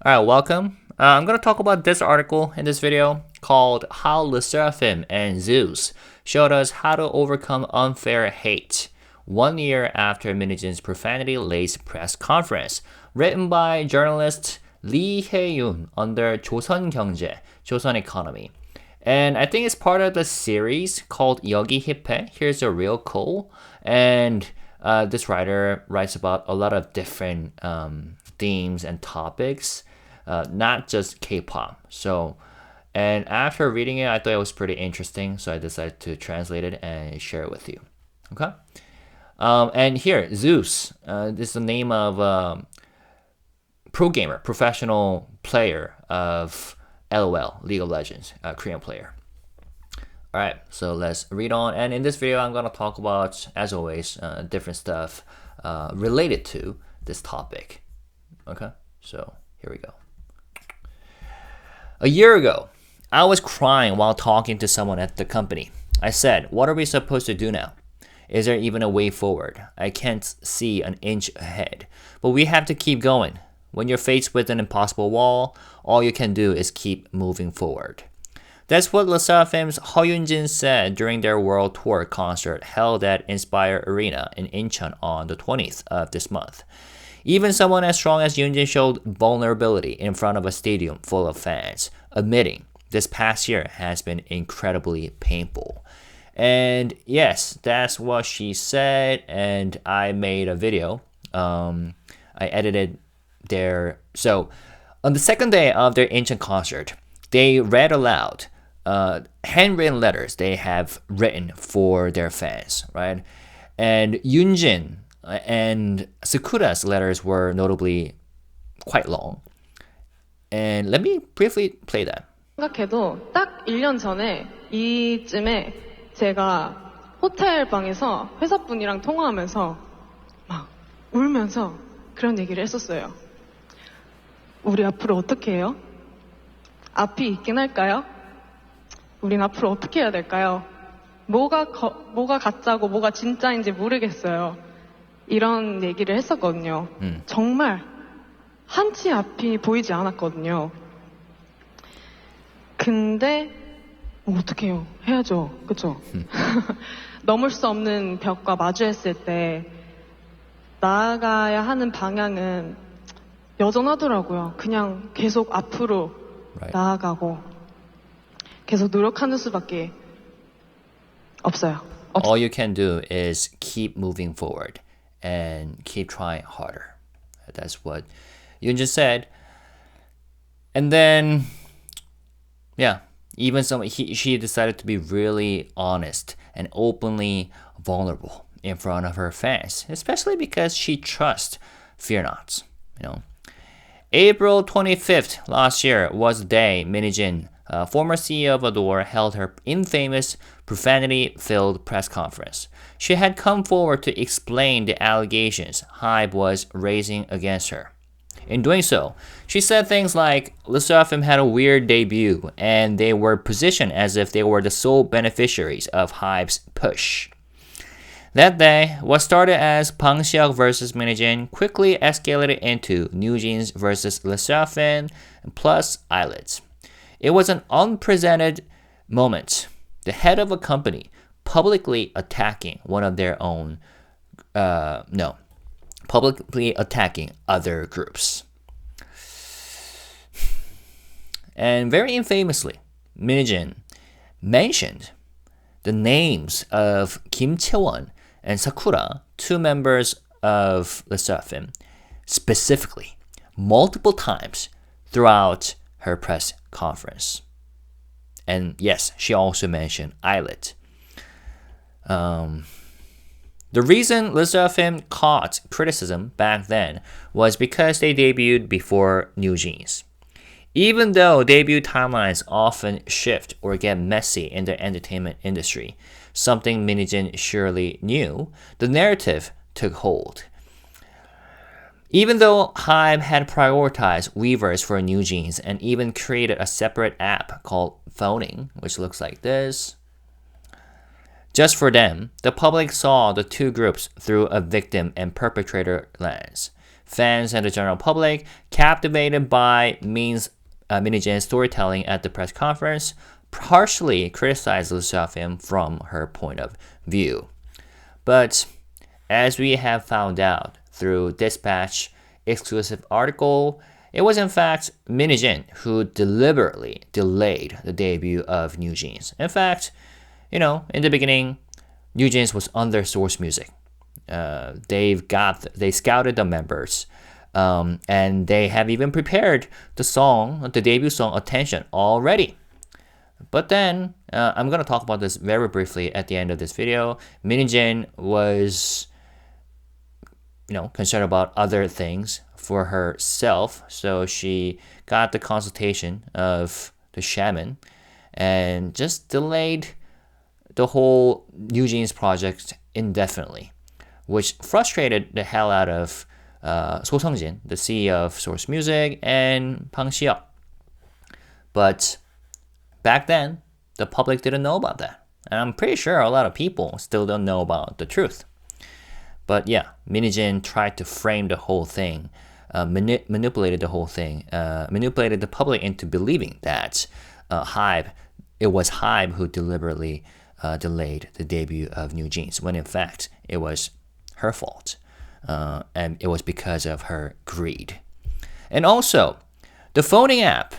Alright, welcome. I'm going to talk about this article in this video called How 르세라핌 and Zeus Showed Us How to Overcome Unfair Hate 1 year after Minijin's profanity-laced press conference, written by journalist Lee Hae-yoon under 조선경제, Joseon Economy. And I think it's part of the series called 여기 힙해, Here's a Real Cool. And this writer writes about a lot of different themes and topics, not just K-pop. And after reading it, I thought it was pretty interesting, so I decided to translate it and share it with you. Okay? And here, Zeus, this is the name of pro gamer, professional player of LOL, League of Legends, Korean player. Alright, so let's read on. And in this video, I'm going to talk about, as always, different stuff related to this topic. Okay, so here we go. A year ago, I was crying while talking to someone at the company. I said, what are we supposed to do now? Is there even a way forward? I can't see an inch ahead. But we have to keep going. When you're faced with an impossible wall, all you can do is keep moving forward. That's what 르세라핌's Hyunjin said during their world tour concert held at Inspire Arena in Incheon on the 20th of this month. Even someone as strong as Hyunjin showed vulnerability in front of a stadium full of fans, admitting this past year has been incredibly painful. And yes, that's what she said, and I made a video. I edited their... So, on the second day of their Incheon concert, they read aloud handwritten letters they have written for their fans, right? And Yoonjin and Sakura's letters were notably quite long. And let me briefly play that. 생각해도 딱 1년 전에 이쯤에 제가 호텔 방에서 회사분이랑 통화하면서 막 울면서 그런 얘기를 했었어요. 우리 앞으로 어떻게 해요? 앞이 있긴 할까요? 우린 앞으로 어떻게 해야 될까요? 뭐가 가짜고 뭐가 진짜인지 모르겠어요. 이런 얘기를 했었거든요. 정말 한치 앞이 보이지 않았거든요. 근데 어떻게 해요? 해야죠. 그쵸? 넘을 수 없는 벽과 마주했을 때 나아가야 하는 방향은 여전하더라고요. 그냥 계속 앞으로 나아가고 계속 노력하는 수밖에 없어요. All you can do is keep moving forward and keep trying harder. That's what Yoonjin said. And then, yeah, even she decided to be really honest and openly vulnerable in front of her fans, especially because she trusts FEARNOTs, you know. April 25th last year was the day Minijin, former CEO of Adore, held her infamous profanity-filled press conference. She had come forward to explain the allegations HYBE was raising against her. In doing so, she said things like 르세라핌 had a weird debut and they were positioned as if they were the sole beneficiaries of HYBE's push. That day, what started as Bang Seok versus Minijin quickly escalated into NewJeans versus 르세라핌 plus eyelids. It was an unprecedented moment. The head of a company publicly attacking one of their own, publicly attacking other groups. And very infamously, Minijin mentioned the names of Kim Chae-won and Sakura, two members of 르세라핌, specifically, multiple times throughout her press conference. And yes, she also mentioned eyelid. The reason 르세라핌 caught criticism back then was because they debuted before NewJeans. Even though debut timelines often shift or get messy in the entertainment industry, something Minijin surely knew, the narrative took hold. Even though HYBE had prioritized Weavers for NewJeans and even created a separate app called Phoning, which looks like this, just for them, the public saw the two groups through a victim and perpetrator lens. Fans and the general public, captivated by Mini Jin's storytelling at the press conference, partially criticized 르세라핌 from her point of view. But as we have found out through Dispatch exclusive article, it was in fact Mini Jin who deliberately delayed the debut of New Jeans. In fact, in the beginning, New Jeans was under Source Music. They scouted the members, and they have even prepared the debut song Attention already. But then, I'm going to talk about this very briefly at the end of this video. Mini Jin was, concerned about other things for herself. So she got the consultation of the shaman and just delayed the whole New Jeans project indefinitely, which frustrated the hell out of So Seung-jin, the CEO of Source Music, and Bang Si-hyuk. But back then, the public didn't know about that. And I'm pretty sure a lot of people still don't know about the truth. But yeah, Mini Jin tried to frame the whole thing, manipulated the whole thing, manipulated the public into believing that it was HYBE who deliberately delayed the debut of New Jeans, when in fact it was her fault. And it was because of her greed. And also, the phoning app.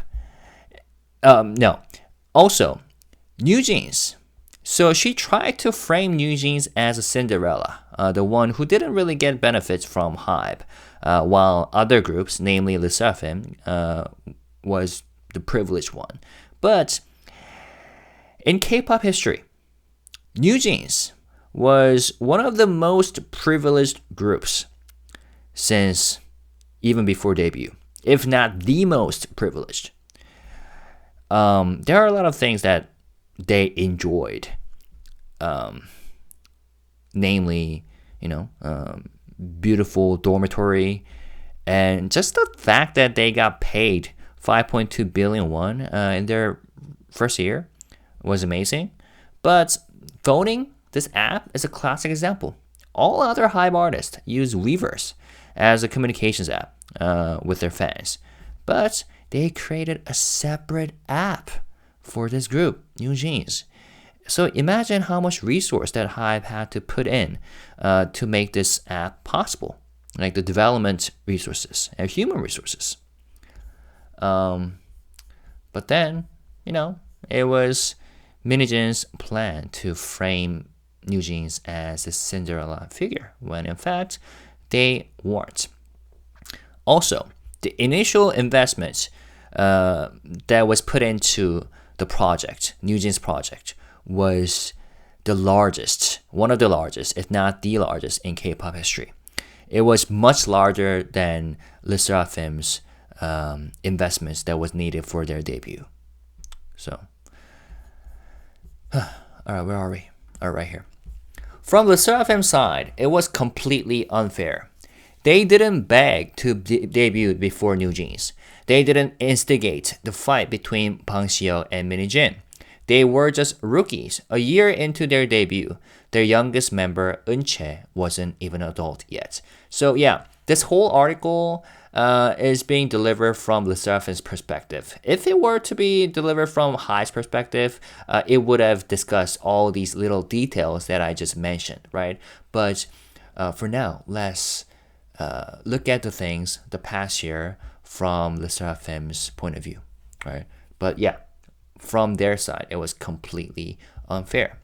Also, New Jeans. So she tried to frame New Jeans as a Cinderella, the one who didn't really get benefits from HYBE, while other groups, namely 르세라핌, was the privileged one. But in K-pop history, New Jeans was one of the most privileged groups since even before debut, if not the most privileged. There are a lot of things that they enjoyed, namely, beautiful dormitory, and just the fact that they got paid 5.2 billion won in their first year was amazing. But phoning, this app, is a classic example. All other HYBE artists use Weverse as a communications app with their fans, but they created a separate app for this group, New Jeans. So imagine how much resource that HYBE had to put in to make this app possible, like the development resources and human resources. But then, it was Mini Jin's plan to frame New Jeans as a Cinderella figure, when in fact they weren't. Also, the initial investment that was put into the project, New Jeans project, was one of the largest, if not the largest, in K-pop history. It was much larger than 르세라핌's investments that was needed for their debut. So, all right, where are we? All right, right here. From 르세라핌's side, it was completely unfair. They didn't beg to debut before New Jeans. They didn't instigate the fight between Bang Si-hyuk and Mini Jin. They were just rookies. A year into their debut, their youngest member, Eunchae, wasn't even an adult yet. So yeah, this whole article is being delivered from 르세라핌's perspective. If it were to be delivered from HYBE's perspective, it would have discussed all these little details that I just mentioned, right? But for now, let's look at the things the past year from 르세라핌's point of view, right? But yeah, from their side, it was completely unfair.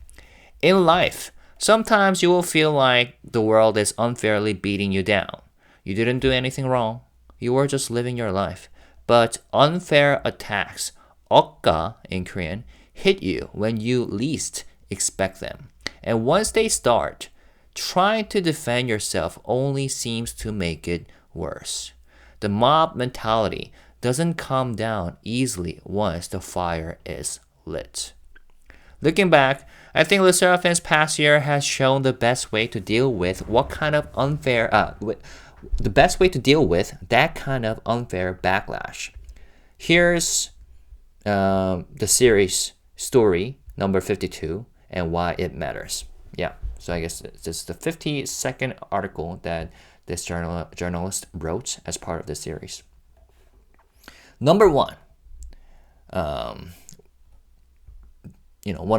In life, sometimes you will feel like the world is unfairly beating you down. You didn't do anything wrong. You were just living your life. But unfair attacks, 억가 in Korean, hit you when you least expect them. And once they start, trying to defend yourself only seems to make it worse. The mob mentality doesn't calm down easily once the fire is lit. Looking back, I think 르세라핌's past year has shown the best way to deal with the best way to deal with that kind of unfair backlash. Here's the series story number 52 and why it matters. Yeah, so I guess it's the 52nd article that this journalist wrote as part of this series. Number one, one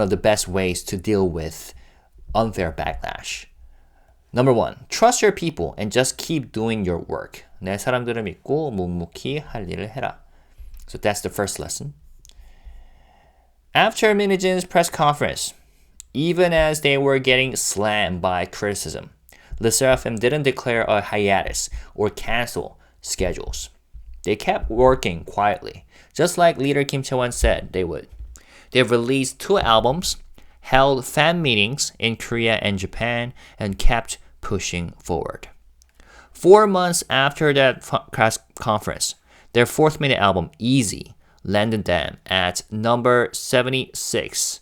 of the best ways to deal with unfair backlash. Number one, trust your people and just keep doing your work. 내 사람들을 믿고 묵묵히 할 일을 해라. So that's the first lesson. After Minijin's press conference, even as they were getting slammed by criticism, 르세라핌 didn't declare a hiatus or cancel schedules. They kept working quietly, just like leader Kim Chae-won said they would. They've released 2 albums, held fan meetings in Korea and Japan, and kept pushing forward. 4 months after that press conference, their 4th minute album, Easy, landed them at number 76.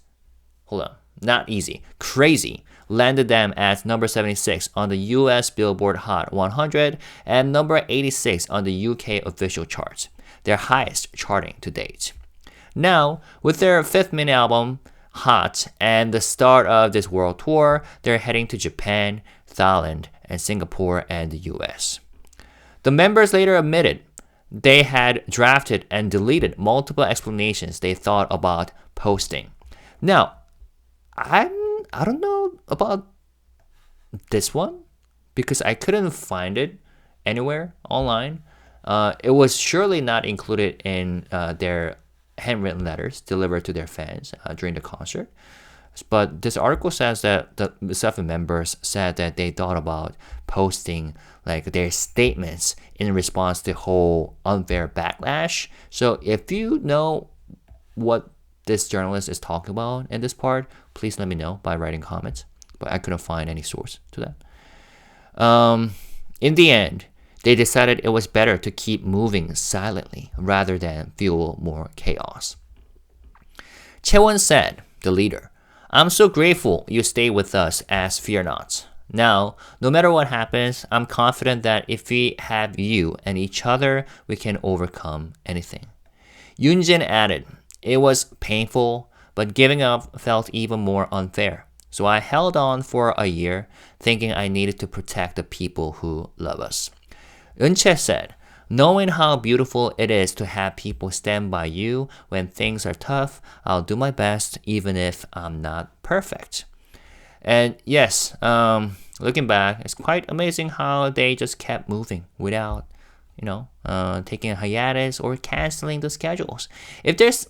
Hold on, not Easy, Crazy, landed them at number 76 on the US Billboard Hot 100 and number 86 on the UK official charts, their highest charting to date. Now, with their 5th minute album, Hot, and the start of this world tour, they're heading to Japan, Thailand, and Singapore, and the US. The members later admitted they had drafted and deleted multiple explanations they thought about posting. Now, I don't know about this one because I couldn't find it anywhere online. It was surely not included in their handwritten letters delivered to their fans during the concert. But this article says that the SSERAFIM members said that they thought about posting like their statements in response to the whole unfair backlash. So if you know what this journalist is talking about in this part, please let me know by writing comments. But I couldn't find any source to that. In the end, they decided it was better to keep moving silently rather than fuel more chaos. Chae-won said, the leader, "I'm so grateful you stay with us as FEARNOTs. Now, no matter what happens, I'm confident that if we have you and each other, we can overcome anything." Yoonjin added, "It was painful, but giving up felt even more unfair. So I held on for a year, thinking I needed to protect the people who love us." Eunchae said, "Knowing how beautiful it is to have people stand by you when things are tough, I'll do my best even if I'm not perfect." And yes, looking back, it's quite amazing how they just kept moving without, taking a hiatus or canceling the schedules.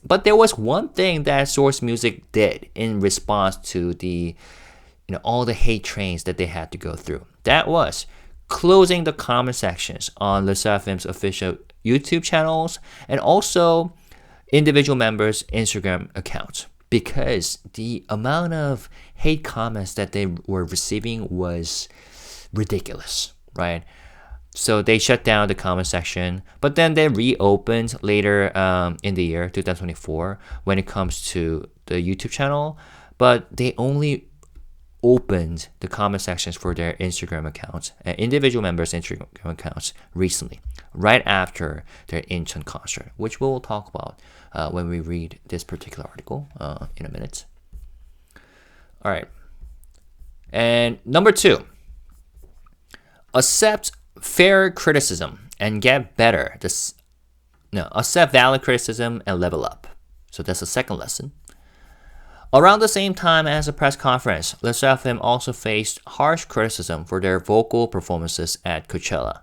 But there was one thing that Source Music did in response to the, all the hate trains that they had to go through. That was closing the comment sections on 르세라핌's official YouTube channels and also individual members' Instagram accounts, because the amount of hate comments that they were receiving was ridiculous, right? So they shut down the comment section, but then they reopened later in the year 2024 when it comes to the YouTube channel, but they only opened the comment sections for their Instagram accounts, individual members' Instagram accounts recently, right after their Incheon concert, which we'll talk about when we read this particular article in a minute. All right. And number 2, accept fair criticism and get better. Accept valid criticism and level up. So that's the second lesson. Around the same time as the press conference, 르세라핌 also faced harsh criticism for their vocal performances at Coachella.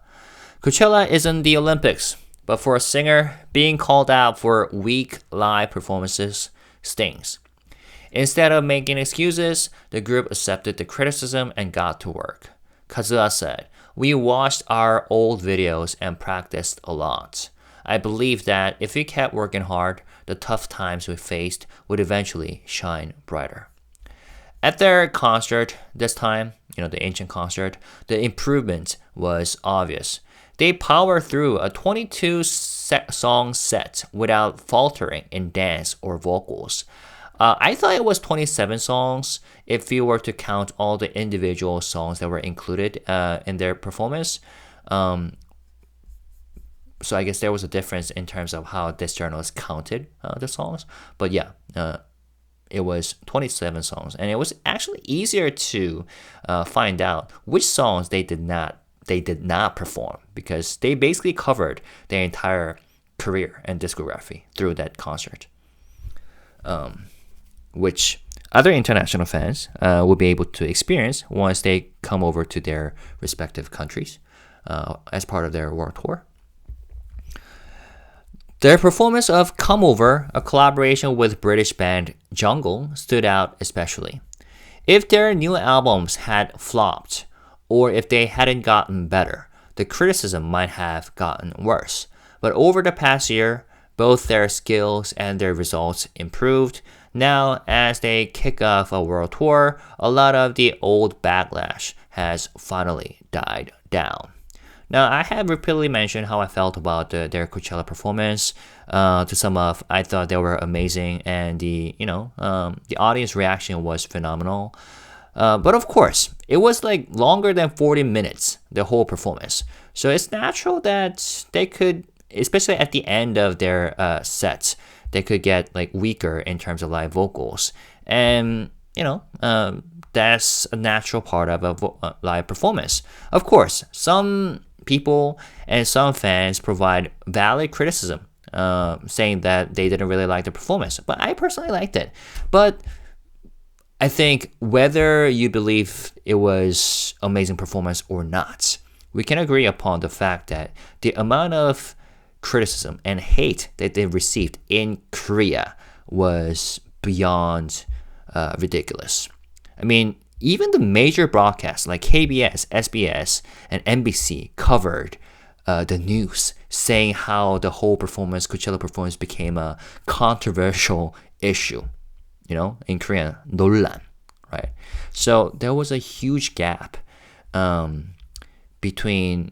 Coachella isn't the Olympics, but for a singer, being called out for weak live performances stings. Instead of making excuses, the group accepted the criticism and got to work. Kazuha said, "We watched our old videos and practiced a lot. I believe that if we kept working hard, the tough times we faced would eventually shine brighter." At their concert this time, the Incheon concert, the improvement was obvious. They powered through a 22-song set without faltering in dance or vocals. I thought it was 27 songs if you were to count all the individual songs that were included in their performance. So I guess there was a difference in terms of how this journalist counted the songs. But yeah, it was 27 songs. And it was actually easier to find out which songs they did not they did not perform because they basically covered their entire career and discography through that concert, which other international fans will be able to experience once they come over to their respective countries as part of their world tour. Their performance of Come Over, a collaboration with British band Jungle, stood out especially. If their new albums had flopped, or if they hadn't gotten better, the criticism might have gotten worse. But over the past year, both their skills and their results improved. Now, as they kick off a world tour, a lot of the old backlash has finally died down. Now, I have repeatedly mentioned how I felt about their Coachella performance. To sum up, I thought they were amazing, and the audience reaction was phenomenal. But of course, it was like longer than 40 minutes, the whole performance. So it's natural that they could, especially at the end of their sets, they could get like weaker in terms of live vocals, and that's a natural part of a live performance. Of course, some people and some fans provide valid criticism, saying that they didn't really like the performance, but I personally liked it. But I think whether you believe it was amazing performance or not, we can agree upon the fact that the amount of criticism and hate that they received in Korea was beyond ridiculous. I mean, even the major broadcasts like KBS, SBS, and NBC covered the news, saying how the whole Coachella performance became a controversial issue. In Korean, 논란, right? So there was a huge gap between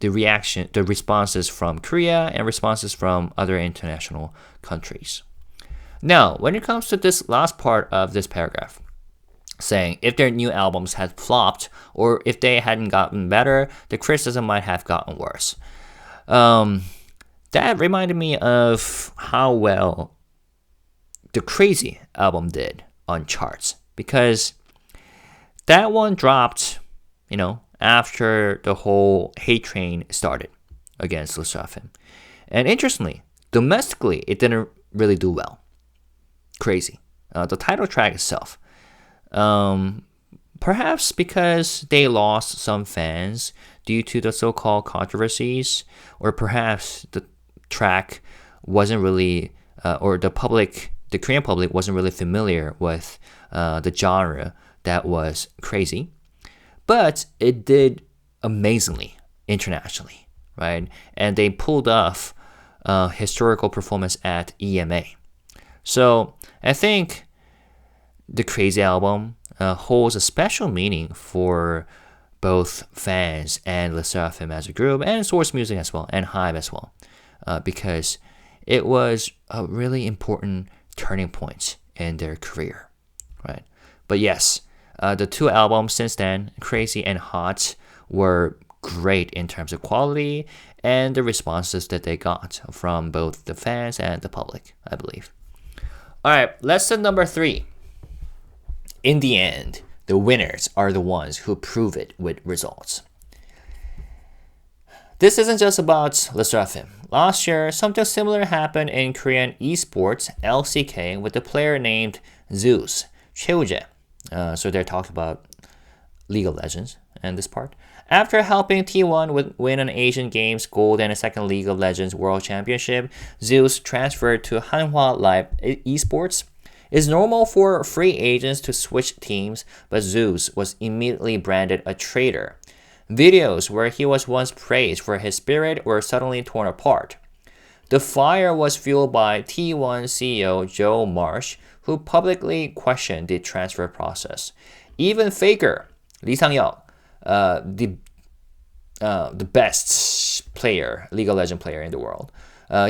the responses from Korea and responses from other international countries. Now, when it comes to this last part of this paragraph, saying if their new albums had flopped or if they hadn't gotten better, the criticism might have gotten worse. That reminded me of how well the Crazy album did on charts, because that one dropped, after the whole hate train started against 르세라핌. And interestingly, domestically, it didn't really do well. Crazy. The title track itself. Perhaps because they lost some fans due to the so-called controversies, or perhaps the track wasn't really, or the Korean public wasn't really familiar with the genre that was Crazy. But it did amazingly internationally, right? And they pulled off historical performance at EMA. So I think the Crazy album holds a special meaning for both fans and 르세라핌 as a group, and Source Music as well, and HYBE as well, because it was a really important turning point in their career, right? But yes, the two albums since then, Crazy and Hot, were great in terms of quality and the responses that they got from both the fans and the public, I believe. All right, lesson number 3. In the end, the winners are the ones who prove it with results. This isn't just about 르세라핌. Last year, something similar happened in Korean esports LCK with a player named Zeus, 최우재. So they're talking about League of Legends and this part. After helping T1 win an Asian Games gold and a second League of Legends World Championship, Zeus transferred to Hanwha Live Esports. It's normal for free agents to switch teams, but Zeus was immediately branded a traitor. Videos where he was once praised for his spirit were suddenly torn apart. The fire was fueled by T1 CEO Joe Marsh, who publicly questioned the transfer process. Even Faker, Lee Sang-yeok, the best player, League of Legends player in the world,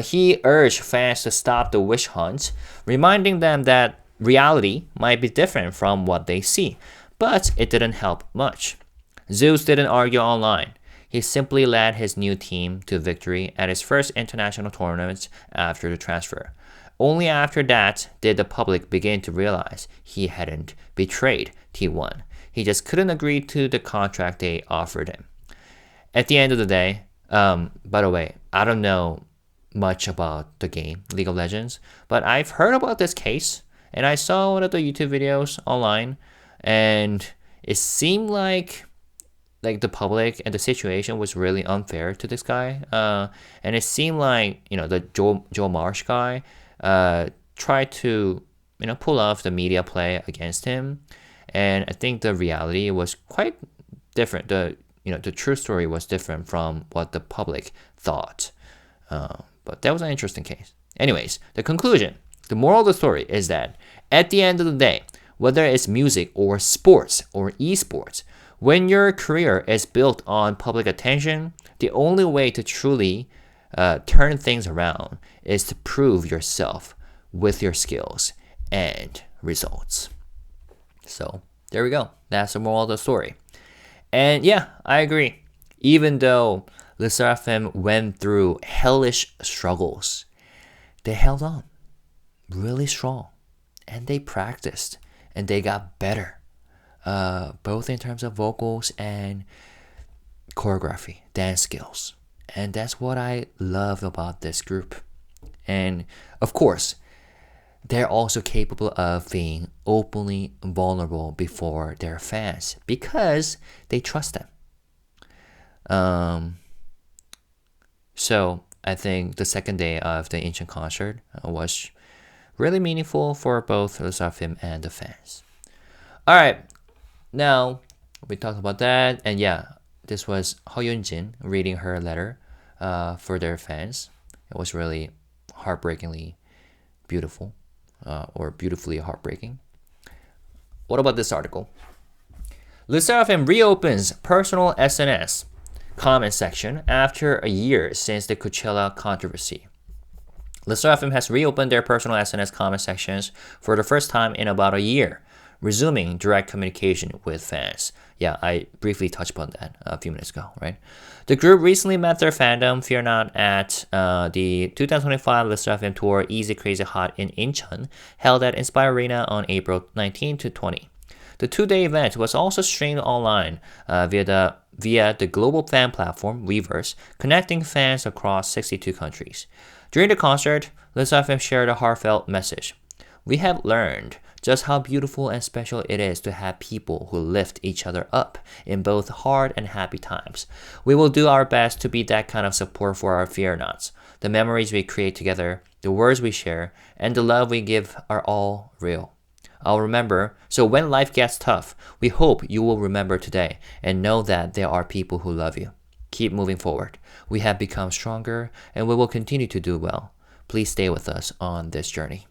he urged fans to stop the witch hunt, reminding them that reality might be different from what they see. But it didn't help much. Zeus didn't argue online. He simply led his new team to victory at his first international tournament after the transfer. Only after that did the public begin to realize he hadn't betrayed T1. He just couldn't agree to the contract they offered him. at the end of the day, by the way, I don't know much about the game League of Legends, but I've heard about this case and I saw one of the YouTube videos online, and it seemed like the public and the situation was really unfair to this guy. And it seemed like the Joe Marsh guy tried to pull off the media play against him, and I think the reality was quite different. The true story was different from what the public thought. But that was an interesting case. Anyways, the conclusion, the moral of the story is that at the end of the day, whether it's music or sports or esports, when your career is built on public attention, the only way to truly turn things around is to prove yourself with your skills and results. So there we go. That's the moral of the story. And yeah, I agree. Even though 르세라핌 went through hellish struggles, they held on really strong, and they practiced, and they got better, both in terms of vocals and choreography, dance skills. And that's what I love about this group. And of course, they're also capable of being openly vulnerable before their fans because they trust them. So I think the second day of the Incheon concert was really meaningful for both 르세라핌 and the fans. All right, now we talked about that, and yeah, this was Hyunjin reading her letter for their fans. It was really heartbreakingly beautiful, or beautifully heartbreaking. What about this article? 르세라핌 reopens personal SNS comment section after a year since the Coachella controversy. 르세라핌 has reopened their personal SNS comment sections for the first time in about a year, resuming direct communication with fans. Yeah, I briefly touched upon that a few minutes ago, right? The group recently met their fandom, FEARNOTs, at the 2025 르세라핌 tour Easy Crazy Hot in Incheon, held at Inspire Arena on April 19 to 20. The two-day event was also streamed online via the global fan platform Weverse, connecting fans across 62 countries. During the concert, 르세라핌 shared a heartfelt message. We have learned just how beautiful and special it is to have people who lift each other up in both hard and happy times. We will do our best to be that kind of support for our FEARNOTs. The memories we create together, the words we share, and the love we give are all real. I'll remember, so when life gets tough, we hope you will remember today and know that there are people who love you. Keep moving forward. We have become stronger and we will continue to do well. Please stay with us on this journey.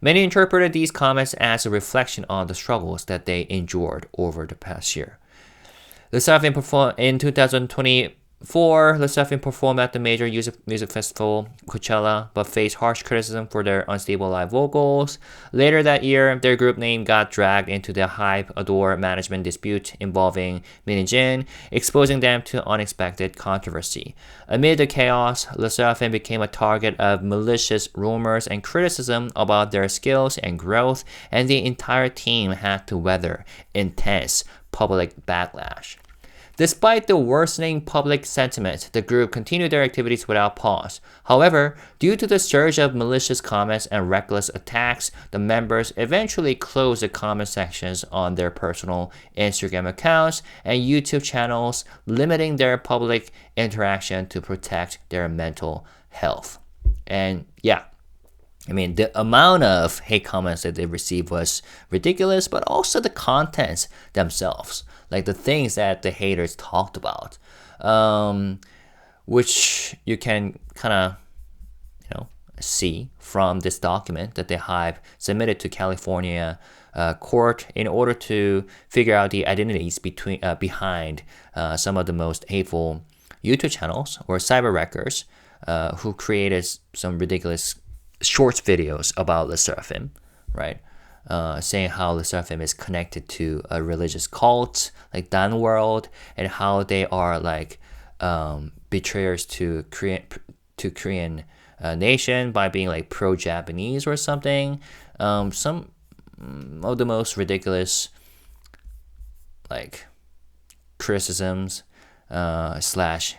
Many interpreted these comments as a reflection on the struggles that they endured over the past year. 르세라핌 performed in 2024. 르세라핌 performed at the major music festival Coachella, but faced harsh criticism for their unstable live vocals. Later that year, their group name got dragged into the HYBE Adore management dispute involving Min Jin, exposing them to unexpected controversy. Amid the chaos, 르세라핌 became a target of malicious rumors and criticism about their skills and growth, and the entire team had to weather intense public backlash. Despite the worsening public sentiment, the group continued their activities without pause. However, due to the surge of malicious comments and reckless attacks, the members eventually closed the comment sections on their personal Instagram accounts and YouTube channels, limiting their public interaction to protect their mental health. And yeah, I mean, the amount of hate comments that they received was ridiculous, but also the contents themselves, like the things that the haters talked about, which you can kind of, see from this document that the HYBE submitted to California court in order to figure out the identities behind some of the most hateful YouTube channels or cyber wreckers who created some ridiculous short videos about 르세라핌, right? Saying how 르세라핌 is connected to a religious cult like Dan World, and how they are like betrayers to Korean nation by being like pro-Japanese or something. Some of the most ridiculous like criticisms slash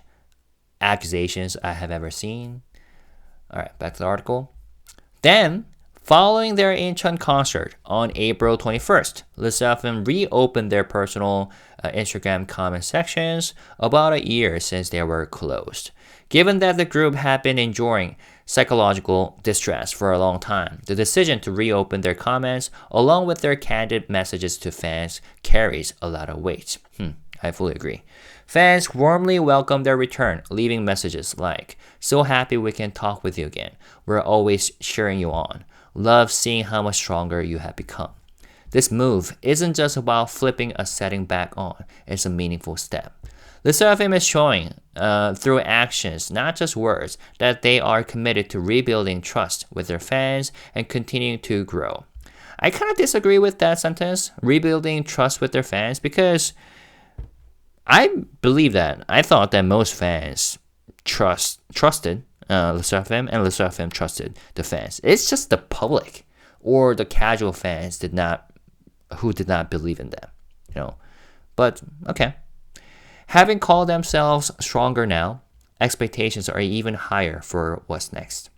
accusations I have ever seen. All right, back to the article. Then, following their Incheon concert on April 21st, 르세라핌 reopened their personal Instagram comment sections about a year since they were closed. Given that the group had been enduring psychological distress for a long time, the decision to reopen their comments along with their candid messages to fans carries a lot of weight. I fully agree. Fans warmly welcomed their return, leaving messages like, "So happy we can talk with you again. We're always cheering you on. Love seeing how much stronger you have become." This move isn't just about flipping a setting back on, it's a meaningful step. 르세라핌 is showing through actions, not just words, that they are committed to rebuilding trust with their fans and continuing to grow. I kind of disagree with that sentence, rebuilding trust with their fans, because I believe that. I thought that most fans trusted 르세라핌 and 르세라핌 trusted the fans. It's just the public or the casual fans who did not believe in them, But okay. Having called themselves stronger now, expectations are even higher for what's next.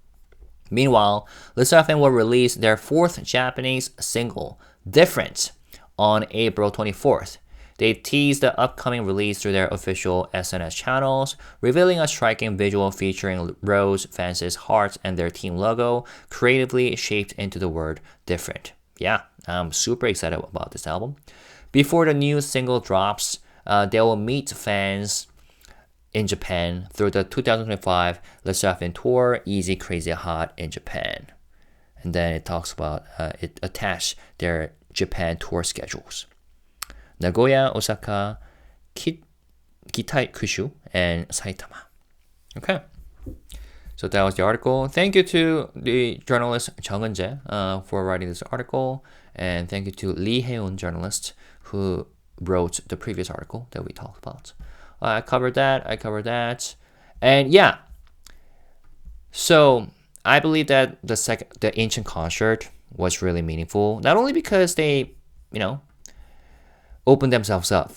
Meanwhile, 르세라핌 will release their fourth Japanese single, Different, on April 24th. They teased the upcoming release through their official SNS channels, revealing a striking visual featuring Rose, fans' hearts, and their team logo, creatively shaped into the word different. Yeah, I'm super excited about this album. Before the new single drops, they will meet fans in Japan through the 2025 르세라핌 tour, Easy Crazy Hot in Japan. And then it talks about, it attached their Japan tour schedules. Nagoya, Osaka, Kitaikushu, and Saitama. Okay. So that was the article. Thank you to the journalist Jung Eun-jae for writing this article. And thank you to Lee Hae-un, journalist, who wrote the previous article that we talked about. I covered that. And yeah. So I believe that the Incheon concert was really meaningful. Not only because they, opened themselves up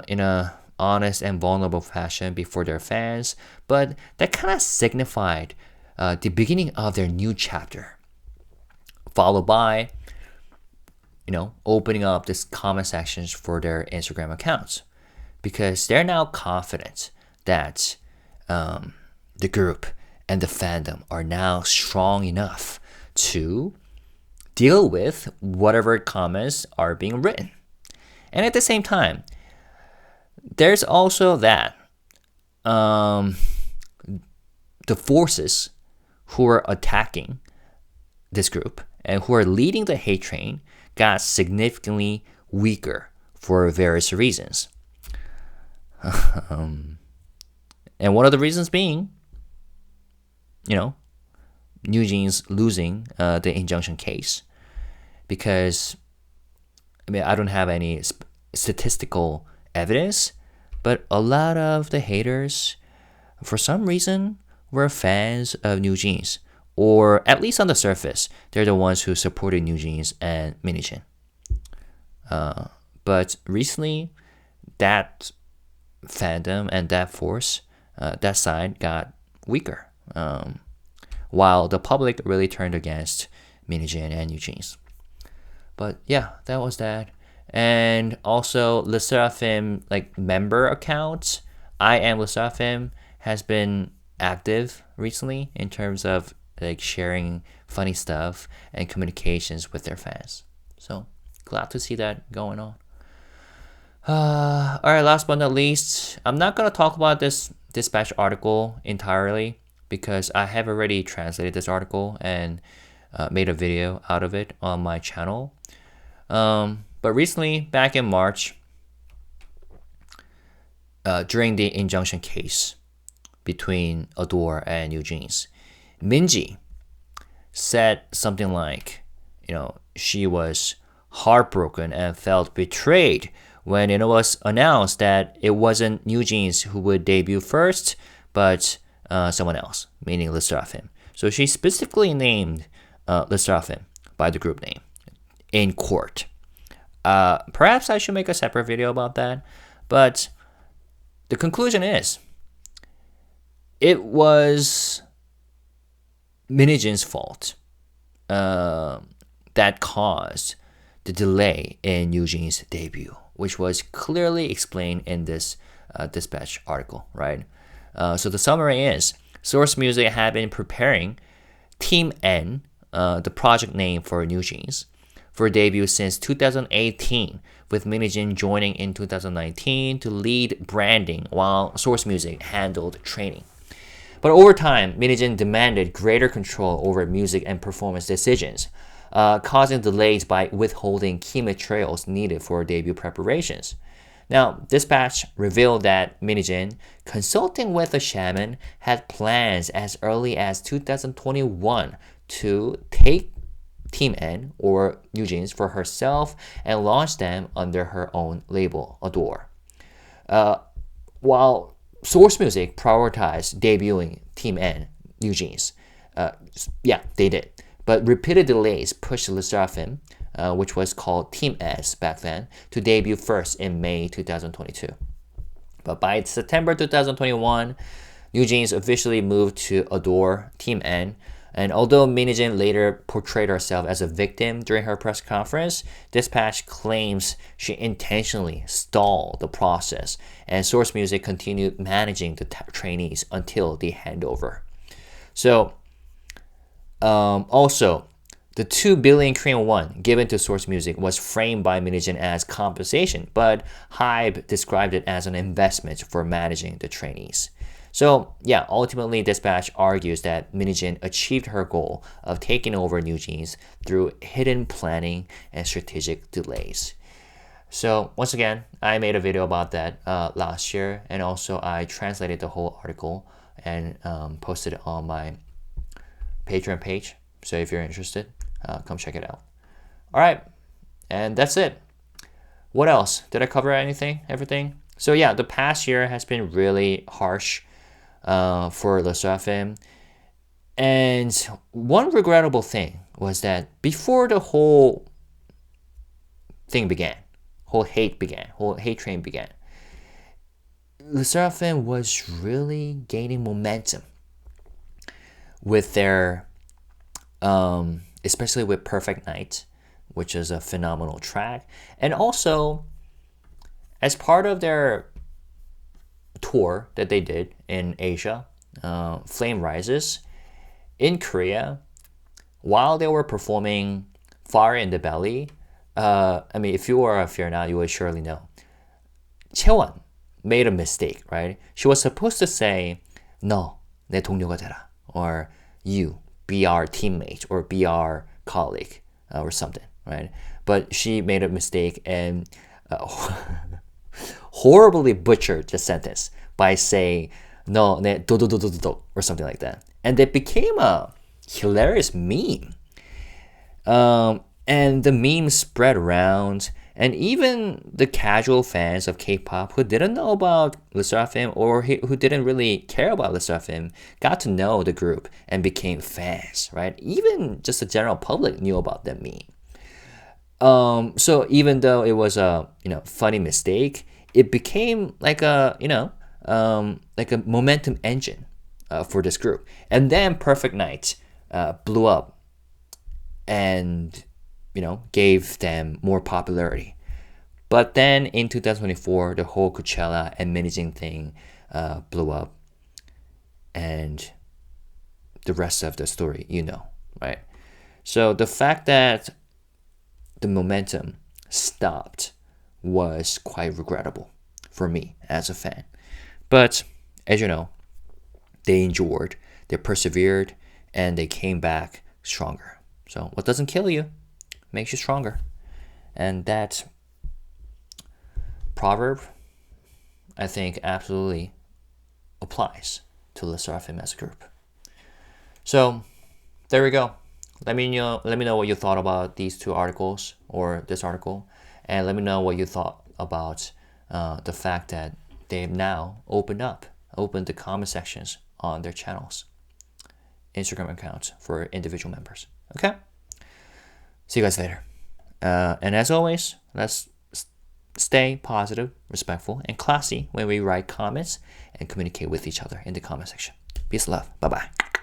in a honest and vulnerable fashion before their fans, but that kind of signified the beginning of their new chapter, followed by opening up this comment sections for their Instagram accounts, because they're now confident that the group and the fandom are now strong enough to deal with whatever comments are being written. And at the same time, there's also that the forces who are attacking this group and who are leading the hate train got significantly weaker for various reasons. And one of the reasons being, New Jeans losing the injunction case. Because, I don't have any statistical evidence, but a lot of the haters, for some reason, were fans of New Jeans. Or at least on the surface, they're the ones who supported New Jeans and Minijin. But recently, that fandom and that force, that side got weaker. While the public really turned against Minijin and New Jeans. But yeah, that was that. And also, 르세라핌 member accounts, I Am 르세라핌, has been active recently in terms of sharing funny stuff and communications with their fans. So glad to see that going on. All right, last but not least, I'm not gonna talk about this Dispatch article entirely because I have already translated this article and made a video out of it on my channel. But recently, back in March, during the injunction case between Adore and New Jeans, Minji said something like, she was heartbroken and felt betrayed when it was announced that it wasn't New Jeans who would debut first, but someone else, meaning 르세라핌. So she specifically named 르세라핌 by the group name in court. Perhaps I should make a separate video about that, but the conclusion is it was Minijin's fault that caused the delay in Eugene's debut, which was clearly explained in this Dispatch article, right? So the summary is, Source Music had been preparing Team N, the project name for New Jeans, for debut since 2018, with Minijin joining in 2019 to lead branding while Source Music handled training. But over time, Minijin demanded greater control over music and performance decisions, causing delays by withholding key materials needed for debut preparations. Now, Dispatch revealed that Minijin, consulting with a shaman, had plans as early as 2021 to take Team N, or New Jeans, for herself and launch them under her own label, Adore. While Source Music prioritized debuting Team N, New Jeans, they did. But repeated delays pushed 르세라핌, which was called Team S back then, to debut first in May 2022. But by September 2021, New Jeans officially moved to Adore Team N. And although Minijin later portrayed herself as a victim during her press conference, Dispatch claims she intentionally stalled the process, and Source Music continued managing the trainees until the handover. So, also, the 2 billion Korean won given to Source Music was framed by Minijin as compensation, but HYBE described it as an investment for managing the trainees. So, ultimately, Dispatch argues that Minijin achieved her goal of taking over New Jeans through hidden planning and strategic delays. So, once again, I made a video about that last year, and also I translated the whole article and posted it on my Patreon page. So if you're interested, come check it out. All right, and that's it. What else? Did I cover anything? Everything? So the past year has been really harsh for 르세라핌. And one regrettable thing was that before the whole thing began, whole hate train began, 르세라핌 was really gaining momentum with their, especially with Perfect Night, which is a phenomenal track. And also, as part of their tour that they did in Asia, Flame Rises, in Korea, while they were performing Fire in the Belly, if you are a FEARNOT, you would surely know, 채원 made a mistake, right? She was supposed to say, 너, 내 동료가 되라, or you, be our teammate, or be our colleague, or something, right? But she made a mistake and horribly butchered the sentence by saying, no, 내 도도도도도, or something like that. And it became a hilarious meme. And the meme spread around, and even the casual fans of K-pop who didn't know about 르세라핌 or who didn't really care about 르세라핌 got to know the group and became fans, right? Even just the general public knew about that meme. So even though it was a funny mistake, it became like a momentum engine for this group. And then Perfect Night blew up and gave them more popularity. But then in 2024, the whole Coachella and Minijin thing blew up, and the rest of the story, right? So the fact that the momentum stopped was quite regrettable for me as a fan. But as you know, they endured, they persevered, and they came back stronger. So what doesn't kill you makes you stronger. And that proverb, I think, absolutely applies to 르세라핌 as a group. So there we go. Let me know what you thought about these two articles, or this article, and let me know what you thought about the fact that they've now opened the comment sections on their channels, Instagram accounts for individual members. Okay? See you guys later. And as always, let's stay positive, respectful, and classy when we write comments and communicate with each other in the comment section. Peace and love. Bye-bye.